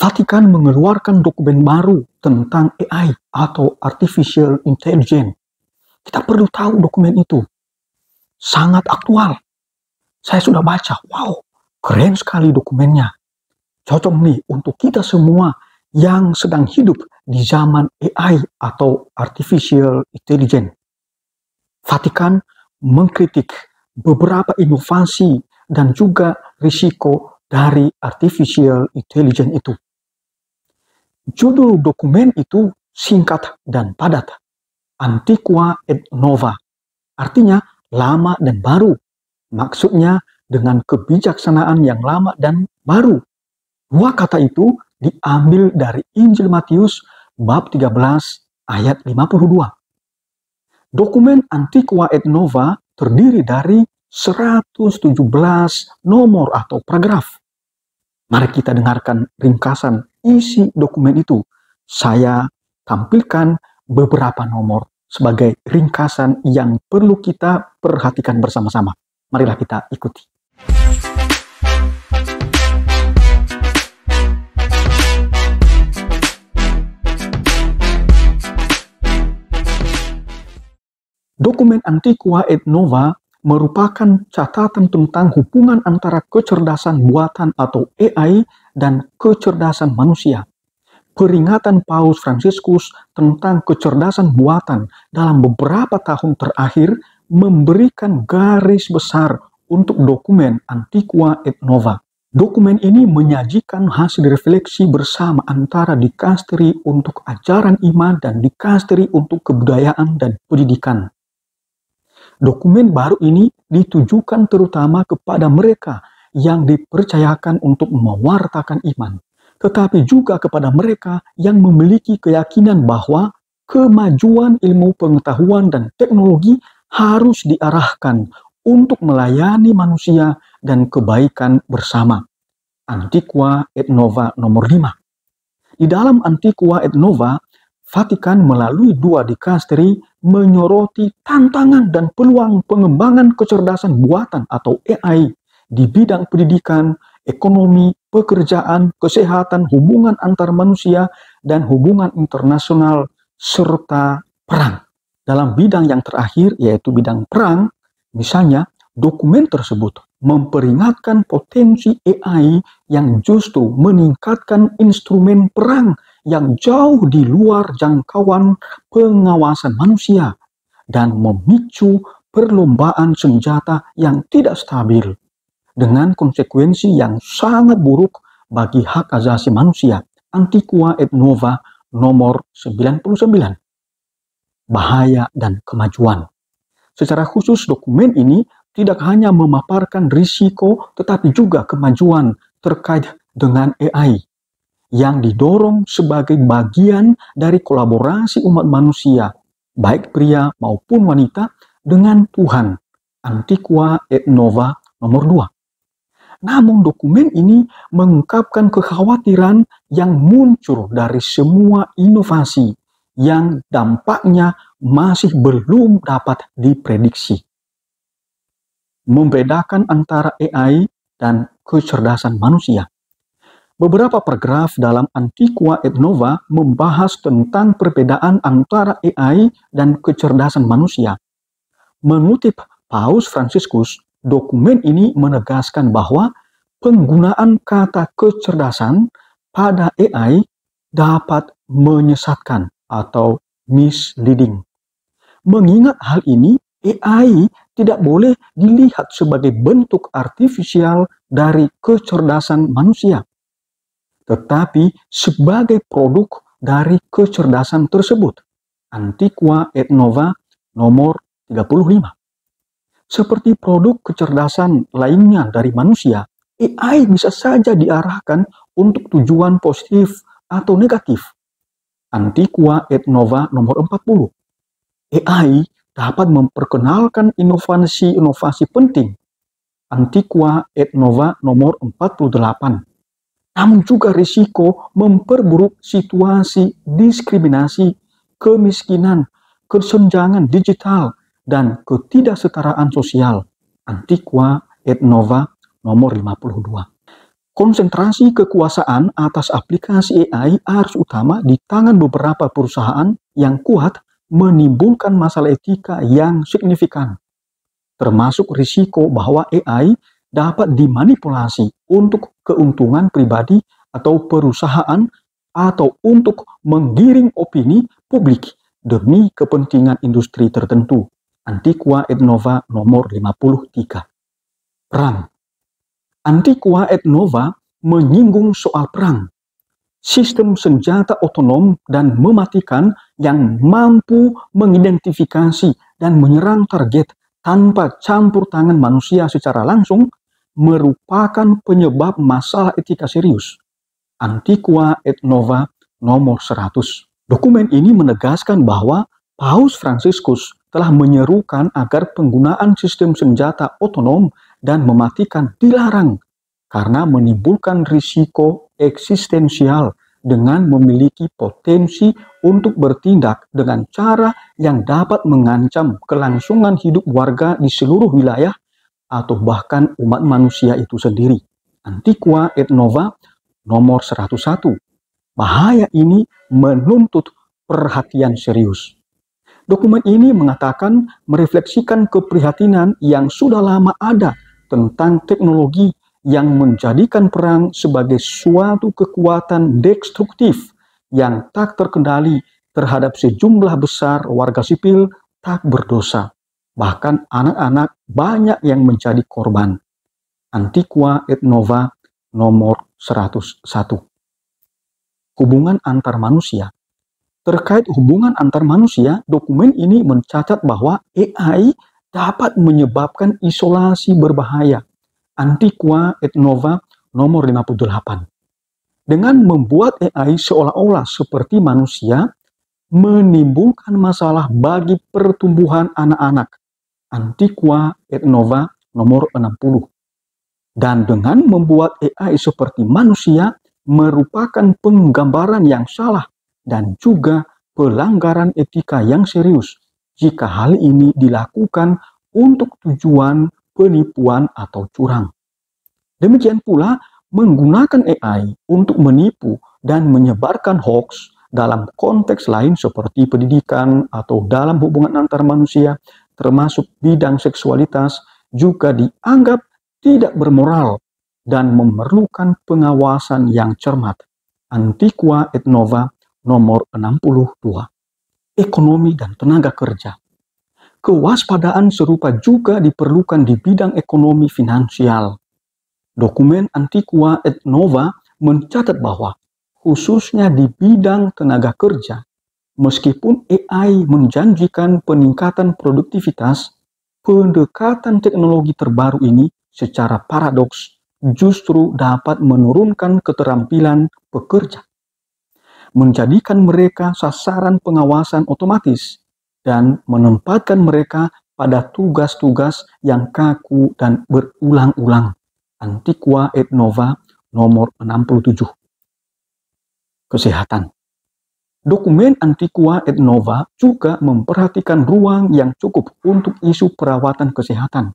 Vatikan mengeluarkan dokumen baru tentang AI atau Artificial Intelligence. Kita perlu tahu dokumen itu. Sangat aktual. Saya sudah baca, wow, keren sekali dokumennya. Cocok nih untuk kita semua yang sedang hidup di zaman AI atau Artificial Intelligence. Vatikan mengkritik beberapa inovasi dan juga risiko dari Artificial Intelligence itu. Judul dokumen itu singkat dan padat. Antiqua et Nova. Artinya lama dan baru. Maksudnya dengan kebijaksanaan yang lama dan baru. Dua kata itu diambil dari Injil Matius bab 13 ayat 52. Dokumen Antiqua et Nova terdiri dari 117 nomor atau paragraf. Mari kita dengarkan ringkasan isi dokumen itu. Saya tampilkan beberapa nomor sebagai ringkasan yang perlu kita perhatikan bersama-sama. Marilah kita ikuti. Dokumen Antiqua et Nova merupakan catatan tentang hubungan antara kecerdasan buatan atau AI dan kecerdasan manusia. Peringatan Paus Fransiskus tentang kecerdasan buatan dalam beberapa tahun terakhir memberikan garis besar untuk dokumen Antiqua et Nova. Dokumen ini menyajikan hasil refleksi bersama antara dikasteri untuk ajaran iman dan dikasteri untuk kebudayaan dan pendidikan. Dokumen baru ini ditujukan terutama kepada mereka yang dipercayakan untuk mewartakan iman, tetapi juga kepada mereka yang memiliki keyakinan bahwa kemajuan ilmu pengetahuan dan teknologi harus diarahkan untuk melayani manusia dan kebaikan bersama. Antiqua et Nova nomor 5. Di dalam Antiqua et Nova, Vatikan melalui dua dikasteri menyoroti tantangan dan peluang pengembangan kecerdasan buatan atau AI di bidang pendidikan, ekonomi, pekerjaan, kesehatan, hubungan antar manusia, dan hubungan internasional, serta perang. Dalam bidang yang terakhir, yaitu bidang perang, misalnya, dokumen tersebut memperingatkan potensi AI yang justru meningkatkan instrumen perang yang jauh di luar jangkauan pengawasan manusia dan memicu perlombaan senjata yang tidak stabil dengan konsekuensi yang sangat buruk bagi hak asasi manusia. Antiqua et Nova nomor 99. Bahaya dan kemajuan. Secara khusus dokumen ini tidak hanya memaparkan risiko tetapi juga kemajuan terkait dengan AI yang didorong sebagai bagian dari kolaborasi umat manusia, baik pria maupun wanita, dengan Tuhan. Antiqua et Nova nomor 2. Namun dokumen ini mengungkapkan kekhawatiran yang muncul dari semua inovasi yang dampaknya masih belum dapat diprediksi. Membedakan antara AI dan kecerdasan manusia. Beberapa paragraf dalam Antiqua et Nova membahas tentang perbedaan antara AI dan kecerdasan manusia. Mengutip Paus Fransiskus, dokumen ini menegaskan bahwa penggunaan kata kecerdasan pada AI dapat menyesatkan atau misleading. Mengingat hal ini, AI tidak boleh dilihat sebagai bentuk artifisial dari kecerdasan manusia, tetapi sebagai produk dari kecerdasan tersebut. Antiqua et Nova nomor 35. Seperti produk kecerdasan lainnya dari manusia, AI bisa saja diarahkan untuk tujuan positif atau negatif. Antiqua et Nova nomor 40. AI dapat memperkenalkan inovasi-inovasi penting. Antiqua et Nova nomor 48. Namun juga risiko memperburuk situasi diskriminasi, kemiskinan, kesenjangan digital, dan ketidaksetaraan sosial. Antiqua et Nova nomor 52. Konsentrasi kekuasaan atas aplikasi AI harus utama di tangan beberapa perusahaan yang kuat menimbulkan masalah etika yang signifikan, termasuk risiko bahwa AI dapat dimanipulasi untuk keuntungan pribadi atau perusahaan atau untuk menggiring opini publik demi kepentingan industri tertentu. Antiqua et Nova nomor 53. Perang. Antiqua et Nova menyinggung soal perang, sistem senjata otonom dan mematikan yang mampu mengidentifikasi dan menyerang target tanpa campur tangan manusia secara langsung merupakan penyebab masalah etika serius. Antiqua et Nova nomor 100. Dokumen ini menegaskan bahwa Paus Fransiskus telah menyerukan agar penggunaan sistem senjata otonom dan mematikan dilarang karena menimbulkan risiko eksistensial dengan memiliki potensi untuk bertindak dengan cara yang dapat mengancam kelangsungan hidup warga di seluruh wilayah atau bahkan umat manusia itu sendiri. Antiqua et Nova nomor 101. Bahaya ini menuntut perhatian serius. Dokumen ini mengatakan merefleksikan keprihatinan yang sudah lama ada tentang teknologi yang menjadikan perang sebagai suatu kekuatan destruktif yang tak terkendali terhadap sejumlah besar warga sipil tak berdosa. Bahkan anak-anak banyak yang menjadi korban. Antiqua et Nova nomor 101. Hubungan antar manusia. Terkait hubungan antar manusia, dokumen ini mencatat bahwa AI dapat menyebabkan isolasi berbahaya. Antiqua et Nova nomor 58. Dengan membuat AI seolah-olah seperti manusia, menimbulkan masalah bagi pertumbuhan anak-anak. Antiqua et Nova nomor 60. Dan dengan membuat AI seperti manusia merupakan penggambaran yang salah dan juga pelanggaran etika yang serius jika hal ini dilakukan untuk tujuan penipuan atau curang. Demikian pula menggunakan AI untuk menipu dan menyebarkan hoax dalam konteks lain seperti pendidikan atau dalam hubungan antar manusia termasuk bidang seksualitas juga dianggap tidak bermoral dan memerlukan pengawasan yang cermat. Antiqua et Nova nomor 62. Ekonomi dan tenaga kerja. Kewaspadaan serupa juga diperlukan di bidang ekonomi finansial. Dokumen Antiqua et Nova mencatat bahwa khususnya di bidang tenaga kerja, meskipun AI menjanjikan peningkatan produktivitas, pendekatan teknologi terbaru ini secara paradoks justru dapat menurunkan keterampilan pekerja, menjadikan mereka sasaran pengawasan otomatis, dan menempatkan mereka pada tugas-tugas yang kaku dan berulang-ulang. Antiqua et Nova nomor 67. Kesehatan. Dokumen Antiqua et Nova juga memperhatikan ruang yang cukup untuk isu perawatan kesehatan,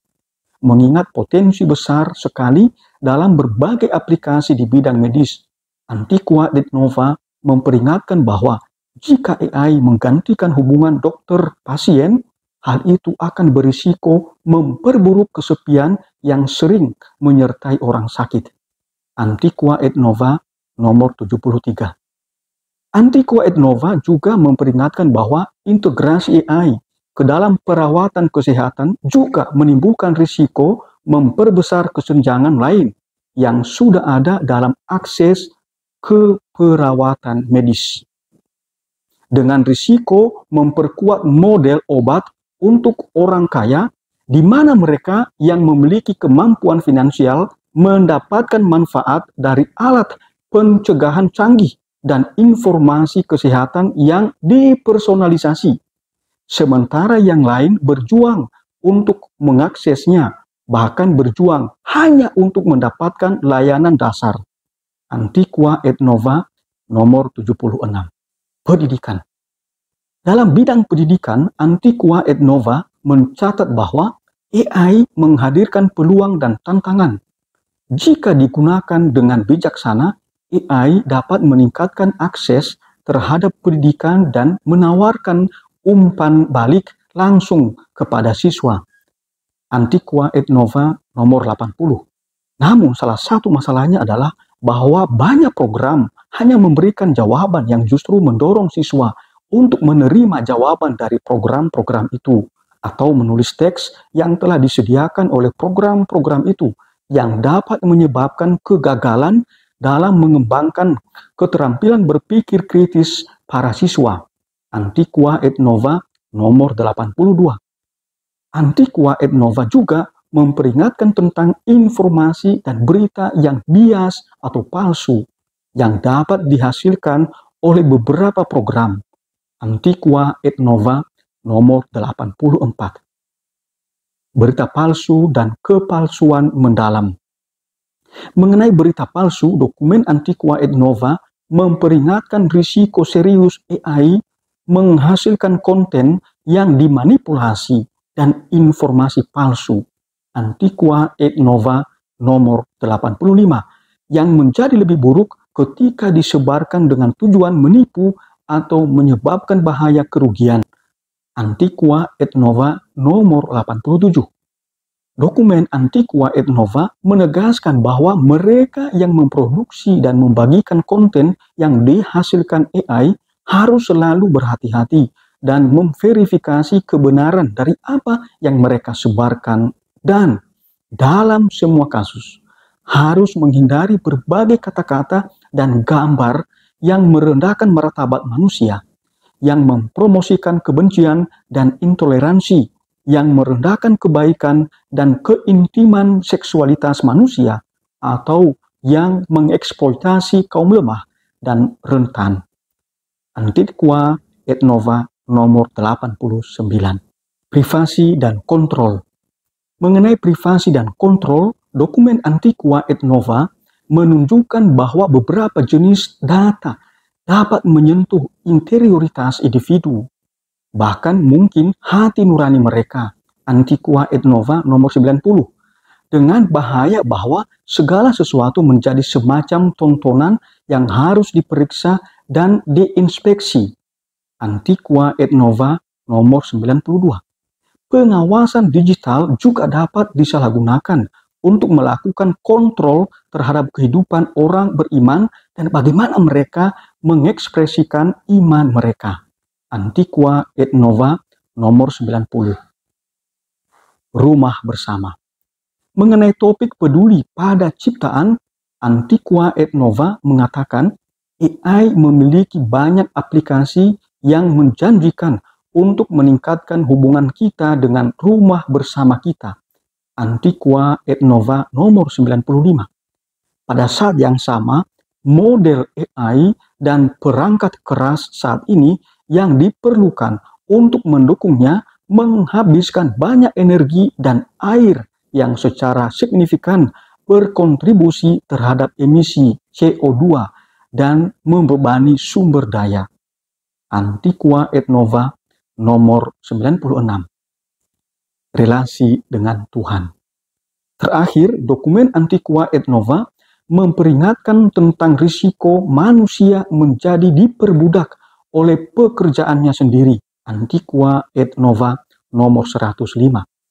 mengingat potensi besar sekali dalam berbagai aplikasi di bidang medis. Antiqua et Nova memperingatkan bahwa jika AI menggantikan hubungan dokter-pasien, hal itu akan berisiko memperburuk kesepian yang sering menyertai orang sakit. Antiqua et Nova nomor 73. Antiqua et Nova juga memperingatkan bahwa integrasi AI ke dalam perawatan kesehatan juga menimbulkan risiko memperbesar kesenjangan lain yang sudah ada dalam akses ke perawatan medis, dengan risiko memperkuat model obat untuk orang kaya, di mana mereka yang memiliki kemampuan finansial mendapatkan manfaat dari alat pencegahan canggih dan informasi kesehatan yang dipersonalisasi, sementara yang lain berjuang untuk mengaksesnya, bahkan berjuang hanya untuk mendapatkan layanan dasar. Antiqua et Nova nomor 76. Pendidikan. Dalam bidang pendidikan, Antiqua et Nova mencatat bahwa AI menghadirkan peluang dan tantangan. Jika digunakan dengan bijaksana, AI dapat meningkatkan akses terhadap pendidikan dan menawarkan umpan balik langsung kepada siswa. Antiqua et Nova nomor 80. Namun salah satu masalahnya adalah bahwa banyak program hanya memberikan jawaban yang justru mendorong siswa untuk menerima jawaban dari program-program itu atau menulis teks yang telah disediakan oleh program-program itu yang dapat menyebabkan kegagalan dalam mengembangkan keterampilan berpikir kritis para siswa. Antiqua et Nova nomor 82. Antiqua et Nova juga memperingatkan tentang informasi dan berita yang bias atau palsu yang dapat dihasilkan oleh beberapa program. Antiqua et Nova nomor 84. Berita palsu dan kepalsuan mendalam. Mengenai berita palsu, dokumen Antiqua et Nova memperingatkan risiko serius AI menghasilkan konten yang dimanipulasi dan informasi palsu. Antiqua et Nova nomor 85 yang menjadi lebih buruk ketika disebarkan dengan tujuan menipu atau menyebabkan bahaya kerugian. Antiqua et Nova nomor 87. Dokumen Antiqua et Nova menegaskan bahwa mereka yang memproduksi dan membagikan konten yang dihasilkan AI harus selalu berhati-hati dan memverifikasi kebenaran dari apa yang mereka sebarkan, dan dalam semua kasus harus menghindari berbagai kata-kata dan gambar yang merendahkan martabat manusia, yang mempromosikan kebencian dan intoleransi, yang merendahkan kebaikan dan keintiman seksualitas manusia, atau yang mengeksploitasi kaum lemah dan rentan. Antiqua et Nova nomor 89. Privasi dan kontrol. Mengenai privasi dan kontrol, dokumen Antiqua et Nova menunjukkan bahwa beberapa jenis data dapat menyentuh interioritas individu, bahkan mungkin hati nurani mereka. Antiqua et Nova nomor 90. Dengan bahaya bahwa segala sesuatu menjadi semacam tontonan yang harus diperiksa dan diinspeksi. Antiqua et Nova nomor 92. Pengawasan digital juga dapat disalahgunakan untuk melakukan kontrol terhadap kehidupan orang beriman dan bagaimana mereka mengekspresikan iman mereka. Antiqua et Nova nomor 90. Rumah bersama. Mengenai topik peduli pada ciptaan, Antiqua et Nova mengatakan AI memiliki banyak aplikasi yang menjanjikan untuk meningkatkan hubungan kita dengan rumah bersama kita. Antiqua et Nova nomor 95. Pada saat yang sama, model AI dan perangkat keras saat ini yang diperlukan untuk mendukungnya menghabiskan banyak energi dan air yang secara signifikan berkontribusi terhadap emisi CO2 dan membebani sumber daya. Antiqua et Nova nomor 96. Relasi dengan Tuhan. Terakhir, dokumen Antiqua et Nova memperingatkan tentang risiko manusia menjadi diperbudak oleh pekerjaannya sendiri. Antiqua et Nova nomor 105.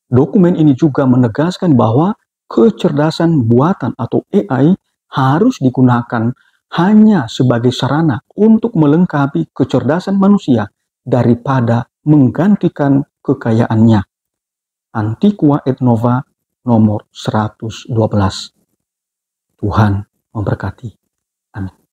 Dokumen ini juga menegaskan bahwa kecerdasan buatan atau AI harus digunakan hanya sebagai sarana untuk melengkapi kecerdasan manusia daripada menggantikan kekayaannya. Antiqua et Nova nomor 112. Tuhan memberkati. Amin.